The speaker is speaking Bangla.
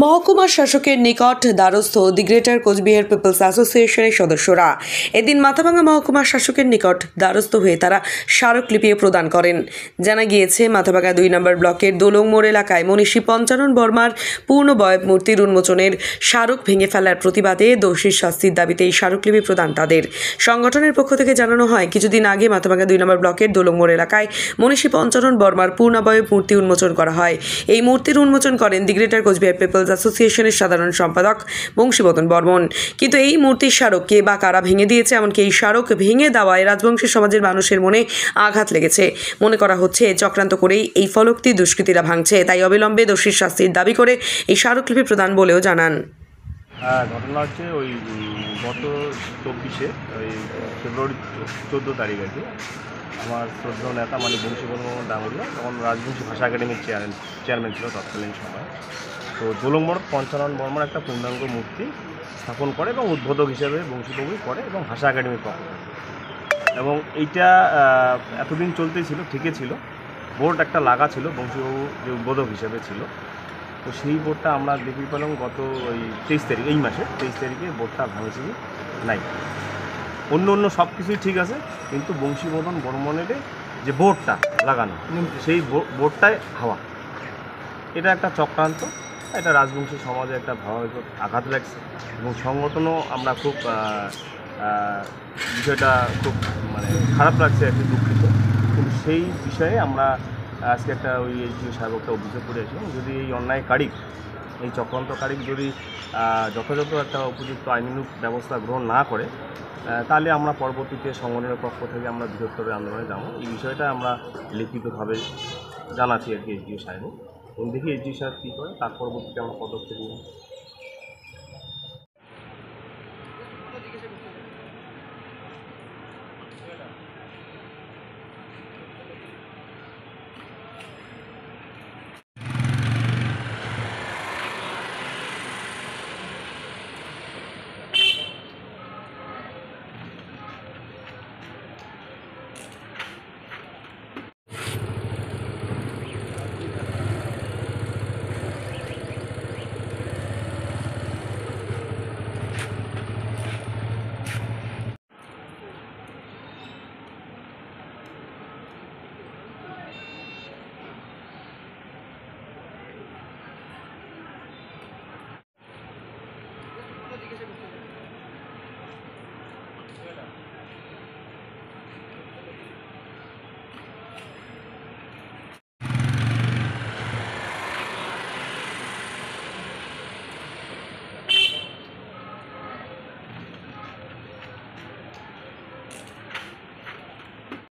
মহকুমা শাসকের নিকট দ্বারস্থ দি গ্রেটার কোচবিহার পিপলস অ্যাসোসিয়েশনের সদস্যরা এদিন মাথাভাঙা মহকুমা শাসকের নিকট দ্বারস্থ হয়ে তারা স্মারকলিপি প্রদান করেন। জানা গিয়েছে, মাথাভাঙা 2 নম্বর ব্লকের দোলং মোড় এলাকায় মনীষী পঞ্চানন বর্মার পূর্ণবয়ব মূর্তির উন্মোচনের স্মারক ভেঙে ফেলার প্রতিবাদে দোষীর শাস্তির দাবিতে এই স্মারকলিপি প্রদান তাদের। সংগঠনের পক্ষ থেকে জানানো হয়, কিছুদিন আগে মাথাভাঙা 2 নম্বর ব্লকের দোলং মোড় এলাকায় মনীষী পঞ্চানন বর্মার পূর্ণবয়ব মূর্তি উন্মোচন করা হয়। এই মূর্তির উন্মোচন করেন দি গ্রেটার কোচবিহার পিপলস অ্যাসোসিয়েশনের সাধারণ সম্পাদক বংশীবদন বর্মন। কিন্তু এই মূর্তির স্মারক কে বা কারা ভেঙে দিয়েছে, এমনকি এই স্মারক ভেঙে দেওয়ায় রাজবংশী সমাজের মানুষের মনে আঘাত লেগেছে। মনে করা হচ্ছে চক্রান্ত করেই এই ফলকটি দুষ্কৃতীরা ভাঙছে, তাই অবিলম্বে দোষীর শাস্তির দাবি করে এই স্মারকলিপি প্রদান বলেও জানান। ঘটনা হচ্ছে ওই গত 24 ফেব্রুয়ারি 14 তারিখ আছে আমার শ্রদ্ধেয় নেতা মানে বংশীবদন ডাঙ্গুরিয়া তখন রাজবংশী ভাষা একাডেমির চেয়ারম্যান ছিল তৎকালীন সময়। তো দোলং মোড় পঞ্চানন বর্মার একটা পূর্ণাঙ্গ মূর্তি স্থাপন করে এবং উদ্বোধক হিসেবে বংশীবাবু করে এবং ভাষা একাডেমির পক্ষ থেকে। এবং এইটা এতদিন চলতেই ছিল, ঠিকই ছিল। বোর্ড একটা লাগা ছিল, বংশীবাবু যে উদ্বোধক হিসেবে ছিল। তো সেই বোর্ডটা আমরা দেখতে পেলাম গত ওই 23 তারিখ, এই মাসে 23 তারিখে বোর্ডটা ভাঙেছি নাই। অন্য সব কিছুই ঠিক আছে, কিন্তু বংশীবদন বর্মনের যে বোর্ডটা লাগানো সেই বোর্ডটাই হাওয়া। এটা একটা চক্রান্ত, এটা রাজবংশী সমাজে একটা ভাবাবেগ আঘাত লাগছে এবং সংগঠনও আমরা খুব বিষয়টা খুব খারাপ লাগছে, একটু দুঃখিত। কিন্তু সেই বিষয়ে আমরা আজকে একটা ওই এসডিও সাহেব একটা অভিযোগ করে এসেছিলাম, যদি এই অন্যায়কারী, এই চক্রান্তকারী যদি যথাযথ একটা উপযুক্ত আইনানুগ ব্যবস্থা গ্রহণ না করে, তাহলে আমরা পরবর্তীতে সংগঠনের পক্ষ থেকে আমরা বৃহত্তর আন্দোলনে যাব। এই বিষয়টা আমরা লিখিতভাবে জানাচ্ছি আর কি এসডিও সাহেব। দেখি এসডিও সাহেব কী করে, তার পরবর্তীতে আমরা পদক্ষেপ নিই।